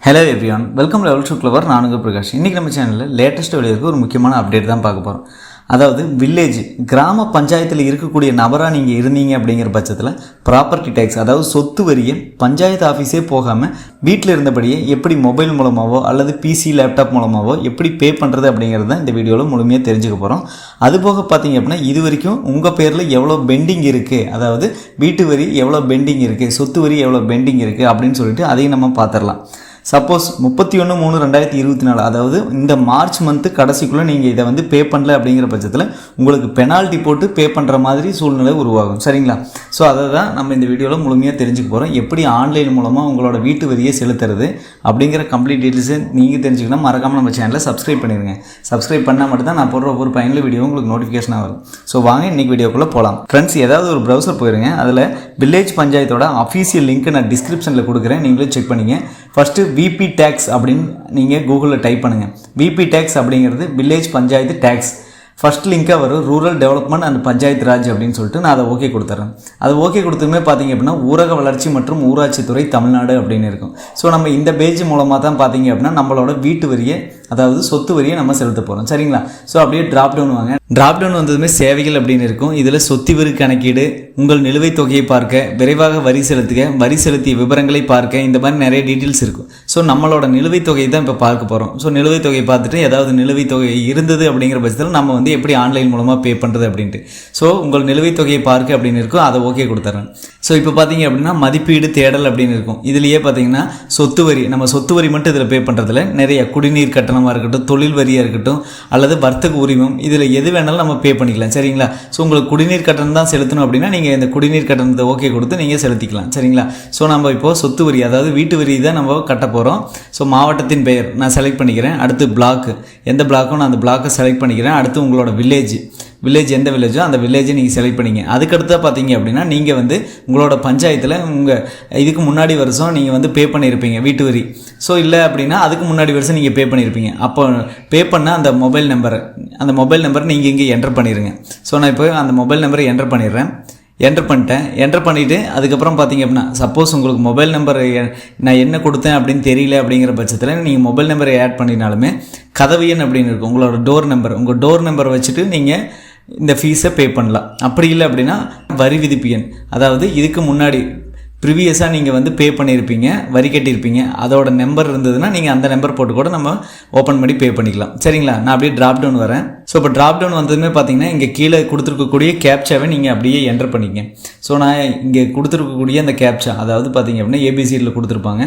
Hello everyone, welcome level to clever. நான் உங்கள் பிரகாஷ். இன்றைக்கி நம்ம சேனலில் லேட்டஸ்ட் வீடியோக்கு ஒரு முக்கியமான அப்டேட் தான் பார்க்க போகிறோம். அதாவது வில்லேஜ் கிராம பஞ்சாயத்தில் இருக்கக்கூடிய நபராக நீங்கள் இருந்தீங்க அப்படிங்கிற பட்சத்தில் ப்ராப்பர்ட்டி டேக்ஸ், அதாவது சொத்து வரியை பஞ்சாயத்து ஆஃபீஸே போகாமல் வீட்டில் இருந்தபடியே எப்படி மொபைல் மூலமாகவோ அல்லது பிசி லேப்டாப் மூலமாகவோ எப்படி பே பண்ணுறது அப்படிங்கிறது தான் இந்த வீடியோவில் முழுமையாக தெரிஞ்சுக்க போகிறோம். அதுபோக பார்த்தீங்க அப்படின்னா இது வரைக்கும் உங்கள் பேரில் எவ்வளோ பெண்டிங் இருக்குது, அதாவது வீட்டு வரி எவ்வளோ பெண்டிங் இருக்குது, சொத்து வரி எவ்வளோ பெண்டிங் இருக்குது அப்படின்னு சொல்லிட்டு அதையும் நம்ம பார்த்துடலாம். சப்போஸ் 31/3/2024, அதாவது இந்த மார்ச் மந்த்து கடைசிக்குள்ளே நீங்கள் இதை வந்து பே பண்ணல அப்படிங்கிற பட்சத்தில் உங்களுக்கு பெனால்ட்டி போட்டு பே பண்ணுற மாதிரி சூழ்நிலை உருவாகும். சரிங்களா? ஸோ அதை தான் நம்ம இந்த வீடியோவில் முழுமையாக தெரிஞ்சுக்க போகிறோம். எப்படி ஆன்லைன் மூலமாக உங்களோட வீட்டு வரியை செலுத்துறது அப்படிங்கிற கம்ப்ளீட் டீட்டெயில்ஸை நீங்கள் தெரிஞ்சுக்கணும். மறக்காமல் நம்ம சேனலை சப்ஸ்கிரைப் பண்ணிடுங்க. சப்ஸ்கிரைப் பண்ணால் மட்டும்தான் நான் போடுற ஒவ்வொரு பயனுள்ள வீடியோ உங்களுக்கு நோட்டிஃபிகேஷனாக வரும். ஸோ வாங்க இன்றைக்கி வீடியோக்குள்ளே போகலாம். ஃப்ரெண்ட்ஸ், ஏதாவது ஒரு ப்ரௌசர் போயிருங்க. அதில் வில்லேஜ் பஞ்சாயத்தோட அஃபீஷியல் லிங்க் நான் டிஸ்கிரிப்ஷனில் கொடுக்குறேன், நீங்களும் செக் பண்ணிங்க. ஃபஸ்ட்டு விபி டேக்ஸ் அப்படின்னு நீங்கள் கூகுளில் டைப் பண்ணுங்கள். விபி டேக்ஸ் அப்படிங்கிறது வில்லேஜ் பஞ்சாயத்து டேக்ஸ். ஃபஸ்ட் லிங்காக வரும் rural development and panchayat Raj அப்படின்னு சொல்லிட்டு நான் அதை ஓகே கொடுத்துட்றேன். அது ஓகே கொடுத்ததுமே பார்த்தீங்க அப்படின்னா ஊரக வளர்ச்சி மற்றும் ஊராட்சித்துறை தமிழ்நாடு அப்படின்னு இருக்கும். ஸோ நம்ம இந்த பேஜ் மூலமாக தான் பார்த்தீங்க அப்படின்னா நம்மளோட வீட்டு வரியை, அதாவது சொத்து வரியை நம்ம செலுத்த போகிறோம். சரிங்களா? ஸோ அப்படியே ட்ராப் டவுன் வாங்க. ட்ராப் டவுன் வந்ததுமே சேவைகள் அப்படின்னு இருக்கும். இதில் சொத்து வரி கணக்கீடு, உங்கள் நிலுவைத் தொகையை பார்க்க, விரைவாக வரி செலுத்துக, வரி செலுத்திய விவரங்களை பார்க்க, இந்த மாதிரி நிறைய டீட்டெயில்ஸ் இருக்கும். ஸோ நம்மளோட நிலுவைத் தொகையை தான் இப்போ பார்க்க போகிறோம். ஸோ நிலுவைத் தொகையை பார்த்துட்டு ஏதாவது நிலுவைத் தொகை இருந்தது அப்படிங்கிற பட்சத்தில் நம்ம வந்து எப்படி ஆன்லைன் மூலமாக பே பண்ணுறது அப்படின்ட்டு. ஸோ உங்கள் நிலுவைத் தொகையை பார்க்க அப்படின்னு இருக்கும், அதை ஓகே கொடுத்துட்றேன். ஸோ இப்போ பார்த்தீங்க அப்படின்னா மதிப்பீடு தேடல் அப்படின்னு இருக்கும். இதுலேயே பார்த்தீங்கன்னா சொத்து வரி, நம்ம சொத்து வரி மட்டும் இதில் பே பண்ணுறதுல நிறைய குடிநீர் கட்டணமாக இருக்கட்டும், தொழில் வரியாக இருக்கட்டும், அல்லது வர்த்தக உரிமம், இதில் எது வேணாலும் நம்ம பே பண்ணிக்கலாம். சரிங்களா? ஸோ உங்களுக்கு குடிநீர் கட்டணம் தான் செலுத்தணும் அப்படின்னா நீங்கள் இந்த குடிநீர் கட்டணத்தை ஓகே கொடுத்து நீங்கள் செலுத்திக்கலாம். சரிங்களா? ஸோ நம்ம இப்போது சொத்து வரி, அதாவது வீட்டு வரி தான் நம்ம கட்ட போகிறோம். ஸோ மாவட்டத்தின் பெயர் நான் செலக்ட் பண்ணிக்கிறேன். அடுத்து பிளாக்கு, எந்த பிளாக்கும் நான் அந்த பிளாக்கை செலக்ட் பண்ணிக்கிறேன். அடுத்து உங்களோட வில்லேஜ் எந்த வில்லேஜோ அந்த வில்லேஜை நீங்கள் செலக்ட் பண்ணிங்க. அதுக்கடுத்து பார்த்தீங்க அப்படின்னா நீங்கள் வந்து உங்களோட பஞ்சாயத்தில் உங்கள் இதுக்கு முன்னாடி வருஷம் நீங்கள் வந்து பே பண்ணியிருப்பீங்க வீட்டு வரி. ஸோ இல்லை அப்படின்னா அதுக்கு முன்னாடி வருஷம் நீங்கள் பே பண்ணியிருப்பீங்க. அப்போ பே பண்ண அந்த மொபைல் நம்பரை நீங்கள் இங்கே என்டர் பண்ணிடுங்க. ஸோ நான் இப்போ அந்த மொபைல் நம்பரை என்டர் பண்ணிடுறேன். என்டர் பண்ணிவிட்டு அதுக்கப்புறம் பார்த்தீங்க அப்படின்னா சப்போஸ் உங்களுக்கு மொபைல் நம்பர் நான் என்ன கொடுத்தேன் அப்படின்னு தெரியல அப்படிங்கிற பட்சத்தில் நீங்கள் மொபைல் நம்பரை ஆட் பண்ணினாலுமே கதவு எண் அப்படின்னு இருக்கும், உங்களோட உங்கள் டோர் நம்பரை வச்சுட்டு நீங்கள் இந்த ஃபீஸை பே பண்ணலாம். அப்படி இல்லை அப்படின்னா வரி விதிப்பு எண், அதாவது இதுக்கு முன்னாடி ப்ரீவியஸாக நீங்கள் வந்து பே பண்ணியிருப்பீங்க, வரி கட்டியிருப்பீங்க, அதோட நம்பர் இருந்ததுன்னா நீங்கள் அந்த நம்பர் போட்டு கூட நம்ம ஓப்பன் பண்ணி பே பண்ணிக்கலாம். சரிங்களா? நான் அப்படியே ட்ராப் டவுன் வரேன். ஸோ இப்போ ட்ராப் டவுன் வந்ததுமே பார்த்தீங்கன்னா இங்கே கீழே கொடுத்துருக்கக்கூடிய கேப்சாவை நீங்கள் அப்படியே என்டர் பண்ணிங்க. ஸோ நான் இங்கே கொடுத்துருக்கக்கூடிய அந்த கேப்சா, அதாவது பார்த்தீங்க அப்படின்னா ஏபிசியில் கொடுத்துருப்பாங்க.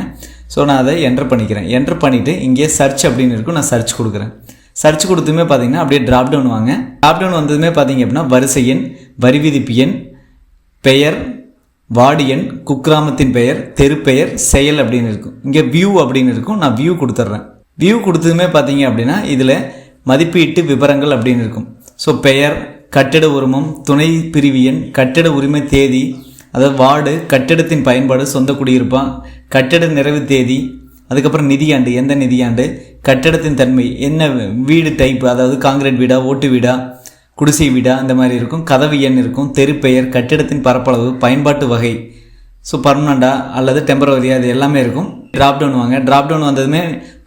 ஸோ நான் அதை என்டர் பண்ணிக்கிறேன். என்டர் பண்ணிவிட்டு இங்கே சர்ச் அப்படின்னு இருக்கும், நான் சர்ச் கொடுக்குறேன். சர்ச் கொடுத்துமே பார்த்தீங்கன்னா அப்படியே ட்ராப் டவுன் வாங்க. ட்ராப் டவுன் வந்ததுமே பார்த்தீங்க அப்படின்னா வரிசை எண், வரி விதிப்பு எண், பெயர், வார்டு எண், குக்கிராமத்தின் பெயர், தெரு பெயர், செயல் அப்படின்னு இருக்கும். இங்கே வியூ அப்படின்னு இருக்கும், நான் வியூ கொடுத்துட்றேன். வியூ கொடுத்ததுமே பார்த்தீங்க அப்படின்னா இதில் மதிப்பீட்டு விவரங்கள் அப்படின்னு இருக்கும். ஸோ பெயர், கட்டிட உரிமம், துணை பிரிவு எண், கட்டிட உரிமை தேதி, அதாவது வார்டு, கட்டிடத்தின் பயன்பாடு, சொந்த குடியிருப்பான், கட்டிட நிறைவு தேதி, அதுக்கப்புறம் நிதியாண்டு, எந்த நிதியாண்டு, கட்டிடத்தின் தன்மை, என்ன வீடு டைப்பு, அதாவது காங்கிரீட் வீடா, ஓட்டு வீடா, குடிசை வீடா, அந்த மாதிரி இருக்கும். கதவு எண் இருக்கும், தெரு பெயர், கட்டிடத்தின் பரப்பளவு, பயன்பாட்டு வகை, ஸோ பர்மனண்டா அல்லது டெம்பரவரியா, அது எல்லாமே இருக்கும். ட்ராப் டவுன் வாங்க. ட்ராப் டவுன் வந்ததுமே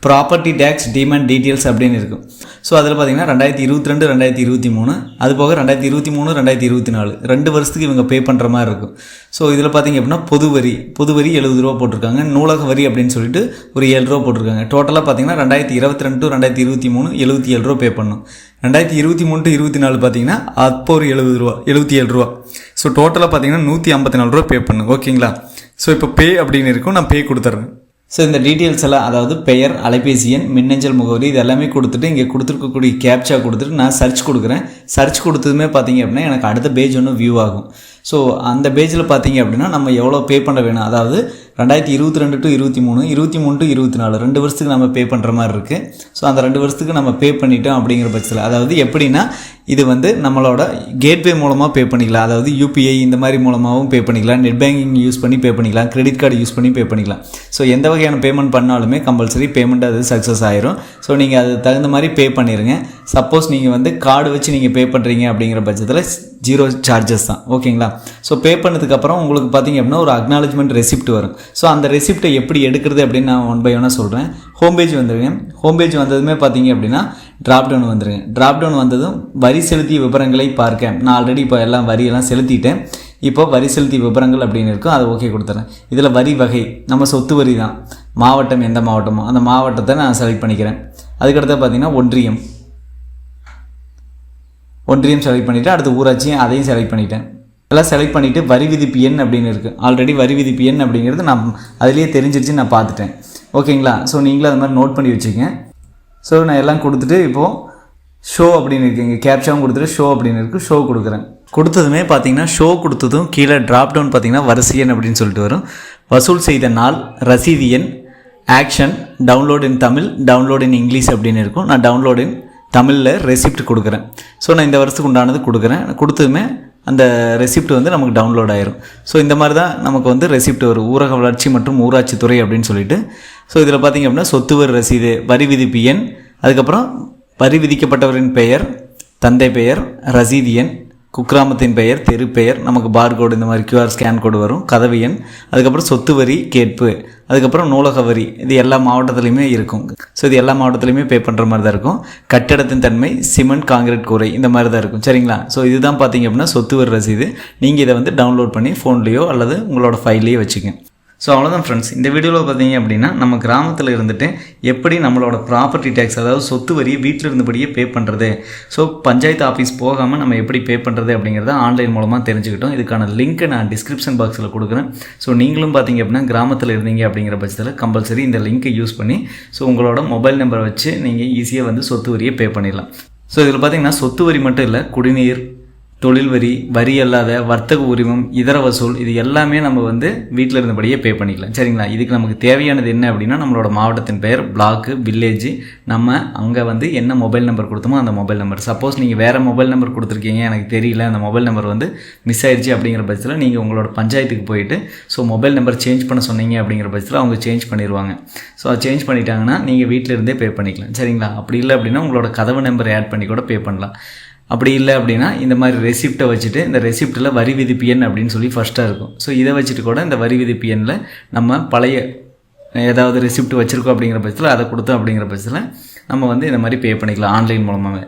ப்ராப்பர்ட்டி டேக்ஸ் டிமாண்ட் டீட்டெயில்ஸ் அப்படின்னு இருக்கும். ஸோ அதில் பார்த்தீங்கன்னா 2022, 2023, அது போக 2023, 2024 2 வருஷத்துக்கு இவங்க பே பண்ணுற மாதிரி இருக்கும். ஸோ இதில் பார்த்தீங்க அப்படின்னா பொது வரி 70 ரூபா போட்டிருக்காங்க. நூலக வரி அப்படின்னு சொல்லிட்டு ஒரு 7 ரூபா போட்டிருக்காங்க. டோட்டலாக பார்த்தீங்கன்னா 2022 to 2023 77 ரூபா பே பண்ணணும். 2023 to 2024 பார்த்தீங்கன்னா அப்போ ஒரு 77 ரூபா. ஸோ டோட்டலாக பார்த்தீங்கன்னா 154 ரூபா பே பண்ணணும். ஓகேங்களா? ஸோ இப்போ பே அப்படின்னு இருக்கும், நான் பே கொடுத்துட்றேன். ஸோ இந்த டீட்டெயில்ஸ் எல்லாம், அதாவது பெயர், அலைபேசி எண், மின்னஞ்சல் முகவரி, இது எல்லாமே கொடுத்துட்டு இங்கே கொடுத்துருக்கக்கூடிய கேப்சா கொடுத்துட்டு நான் சர்ச் கொடுக்குறேன். சர்ச் கொடுத்ததுமே பார்த்தீங்க அப்படின்னா எனக்கு அடுத்த பேஜ் ஒன்று வியூ ஆகும். ஸோ அந்த பேஜில் பார்த்தீங்க அப்படின்னா நம்ம எவ்வளோ பே பண்ண வேணும், அதாவது 2022 to 2023, 2023 to 2024 2 வருஷத்துக்கு நம்ம பே பண்ணுற மாதிரி இருக்குது. ஸோ அந்த 2 வருஷத்துக்கு நம்ம பே பண்ணிட்டோம் அப்படிங்கிற பட்சத்தில், அதாவது எப்படின்னா இது வந்து நம்மளோட கேட்வே மூலமாக பே பண்ணிக்கலாம். அதாவது யூபிஐ இந்த மாதிரி மூலமாகவும் பே பண்ணிக்கலாம், நெட் பேங்கிங் யூஸ் பண்ணி பே பண்ணிக்கலாம், கிரெடிட் கார்டு யூஸ் பண்ணி பே பண்ணிக்கலாம். ஸோ எந்த வகையான பேமெண்ட் பண்ணாலுமே கம்பல்சரி பேமெண்ட் அது சக்ஸஸ் ஆயிரும். ஸோ நீங்கள் அது தகுந்த மாதிரி பே பண்ணிடுங்க. சப்போஸ் நீங்கள் வந்து கார்டு வச்சு நீங்கள் பே பண்ணுறீங்க அப்படிங்கிற பட்சத்தில் 0 சார்ஜஸ் தான். ஓகேங்களா? ஸோ பே பண்ணதுக்கப்புறம் உங்களுக்கு பார்த்தீங்க அப்படின்னா ஒரு அக்னாலஜ்மெண்ட் ரெசிப்ட் வரும். ஸோ அந்த ரெசிப்ட்டை எப்படி எடுக்கிறது அப்படின்னு நான் 1 by 1 சொல்கிறேன். ஹோம் பேஜ் வந்துடுங்க. ஹோம் பேஜ் வந்ததுமே பார்த்தீங்க அப்படின்னா ட்ராப்டவுன் வந்துடுங்க. ட்ராப்டவுன் வந்ததும் வரி செலுத்திய விவரங்களை பார்க்க, நான் ஆல்ரெடி இப்போ எல்லாம் வரியெல்லாம் செலுத்திட்டேன். இப்போ வரி செலுத்திய விவரங்கள் அப்படின்னு இருக்கும், அதை ஓகே கொடுத்துறேன். இதில் வரி வகை நம்ம சொத்து வரி தான். மாவட்டம் எந்த மாவட்டமோ அந்த மாவட்டத்தை நான் செலக்ட் பண்ணிக்கிறேன். அதுக்கடுத்து பார்த்தீங்கன்னா ஒன்றியம் செலக்ட் பண்ணிவிட்டு அடுத்து ஊராட்சியும் அதையும் செலக்ட் பண்ணிட்டேன். எல்லாம் செலக்ட் பண்ணிவிட்டு வரி விதிப்பு எண் அப்படின்னு இருக்குது. ஆல்ரெடி வரி விதிப்பு எண் அப்படிங்கிறது நான் அதிலேயே தெரிஞ்சிருச்சு, நான் பார்த்துட்டேன். ஓகேங்களா? ஸோ நீங்களும் அது மாதிரி நோட் பண்ணி வச்சுக்கங்க. ஸோ நான் எல்லாம் கொடுத்துட்டு இப்போது ஷோ அப்படின்னு இருக்குது, இங்கே கேப்ஷாவும் கொடுத்துட்டு ஷோ அப்படின்னு இருக்குது, ஷோ கொடுக்குறேன். கொடுத்ததுமே பார்த்தீங்கன்னா ஷோ கொடுத்ததும் கீழே ட்ராப் டவுன் பார்த்தீங்கன்னா வரிசை எண் அப்படின்னு சொல்லிட்டு வரும். வசூல் செய்த நாள், ரசீது எண், action, download in Tamil, download in English அப்படின்னு இருக்கும். நான் டவுன்லோட் இன் தமிழில் ரெசிப்ட் கொடுக்குறேன். ஸோ நான் இந்த வருஷத்துக்கு உண்டானது கொடுக்குறேன். கொடுத்ததுமே அந்த ரெசிப்ட் வந்து நமக்கு டவுன்லோட் ஆயிரும். ஸோ இந்த மாதிரி தான் நமக்கு வந்து ரெசிப்ட் வரும். ஊரக வளர்ச்சி மற்றும் ஊராட்சித்துறை அப்படின்னு சொல்லிட்டு. ஸோ இதில் பார்த்திங்க அப்படின்னா சொத்து வரி ரசீது, வரி விதிப்பு எண், அதுக்கப்புறம் வரி விதிக்கப்பட்டவரின் பெயர், தந்தை பெயர், ரசீது எண், குக்கிராமத்தின் பெயர், தெரு பெயர், நமக்கு பார்கோடு இந்த மாதிரி QR ஸ்கேன் கோடு வரும், கதவு எண், அதுக்கப்புறம் சொத்து வரி கேட்பு, அதுக்கப்புறம் நூலக வரி. இது எல்லா மாவட்டத்துலையுமே இருக்கும். ஸோ இது எல்லா மாவட்டத்துலையுமே பே பண்ணுற மாதிரி தான் இருக்கும். கட்டடத்தின் தன்மை, சிமெண்ட், காங்கிரீட் கூரை இந்த மாதிரி தான் இருக்கும். சரிங்களா? ஸோ இதுதான் பார்த்தீங்க அப்படின்னா சொத்து வரி ரசீது. நீங்கள் இதை வந்து டவுன்லோட் பண்ணி ஃபோன்லேயோ அல்லது உங்களோட ஃபைல்லையோ வச்சுக்கங்க. ஸோ அவ்வளோதான் ஃப்ரெண்ட்ஸ். இந்த வீடியோவில் பார்த்தீங்க அப்படின்னா நம்ம கிராமத்தில் இருந்துட்டு எப்படி நம்மளோட ப்ராப்பர்ட்டி டேக்ஸ், அதாவது சொத்து வரியை வீட்டில் இருந்தபடியே பே பண்ணுறது, ஸோ பஞ்சாயத்து ஆஃபீஸ் போகாமல் நம்ம எப்படி பே பண்ணுறது அப்படிங்கிறத ஆன்லைன் மூலமாக தெரிஞ்சுக்கிட்டோம். இதுக்கான லிங்க்கை நான் டிஸ்கிரிப்ஷன் பாக்ஸில் கொடுக்குறேன். ஸோ நீங்களும் பார்த்தீங்க அப்படின்னா கிராமத்தில் இருந்தீங்க அப்படிங்கிற பட்சத்தில் கம்பல்சரி இந்த லிங்க்கை யூஸ் பண்ணி ஸோ உங்களோட மொபைல் நம்பரை வச்சு நீங்கள் ஈஸியாக வந்து சொத்து வரியை பே பண்ணிடலாம். ஸோ இதில் பார்த்தீங்கன்னா சொத்து வரி மட்டும் இல்லை, குடிநீர், தொழில் வரி, வரி அல்லாத வர்த்தக உரிமம், இதர வசூல், இது எல்லாமே நம்ம வந்து வீட்டில் இருந்தபடியே பே பண்ணிக்கலாம். சரிங்களா? இதுக்கு நமக்கு தேவையானது என்ன அப்படின்னா நம்மளோட மாவட்டத்தின் பெயர், பிளாக்கு, வில்லேஜ், நம்ம அங்கே வந்து என்ன மொபைல் நம்பர் கொடுத்தோமோ அந்த மொபைல் நம்பர். சப்போஸ் நீங்கள் வேறு மொபைல் நம்பர் கொடுத்துருக்கீங்க, எனக்கு தெரியல, அந்த மொபைல் நம்பர் வந்து மிஸ் ஆயிடுச்சு அப்படிங்கிற பட்சத்தில் நீங்கள் உங்களோட பஞ்சாயத்துக்கு போயிட்டு ஸோ மொபைல் நம்பர் சேஞ்ச் பண்ண சொன்னீங்க அப்படிங்கிற பட்சத்தில் அவங்க சேஞ்ச் பண்ணிடுவாங்க. ஸோ அதை சேஞ்ச் பண்ணிட்டாங்கன்னா நீங்கள் வீட்டில் இருந்தே பே பண்ணிக்கலாம். சரிங்களா? அப்படி இல்லை அப்படின்னா உங்களோட கதவு நம்பர் ஆட் பண்ணி கூட பே பண்ணலாம். அப்படி இல்லை அப்படின்னா இந்த மாதிரி ரெசிப்டை வச்சுட்டு, இந்த ரெசிப்டில் வரி விதிப்பு எண் அப்படின்னு சொல்லி ஃபஸ்ட்டாக இருக்கும். ஸோ இதை வச்சுட்டு கூட இந்த வரி விதிப்பு எண்ணில் நம்ம பழைய ஏதாவது ரெசிப்ட் வச்சுருக்கோம் அப்படிங்கிற பட்சத்தில் அதை கொடுத்தோம் அப்படிங்கிற பட்சத்தில் நம்ம வந்து இந்த மாதிரி பே பண்ணிக்கலாம் ஆன்லைன் மூலமாகவே.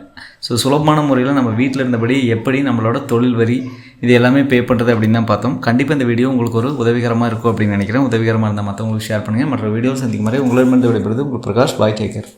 ஸோ சுலபமான முறையில் நம்ம வீட்டில் இருந்தபடி எப்படி நம்மளோட தொழில் வரி இது எல்லாமே பே பண்ணுறது அப்படின்னு தான் பார்த்தோம். கண்டிப்பாக இந்த வீடியோ உங்களுக்கு ஒரு உதவிகரமாக இருக்கும் அப்படின்னு நினைக்கிறேன். உதவிகரமாக இருந்தால் மற்றவங்களுக்கு ஷேர் பண்ணுங்கள். மற்ற வீடியோ சந்திக்கும் மாதிரி உங்களிடமிருந்து விடைபெறுவது உங்கள் பிரகாஷ். பாய், டேக் கேர்.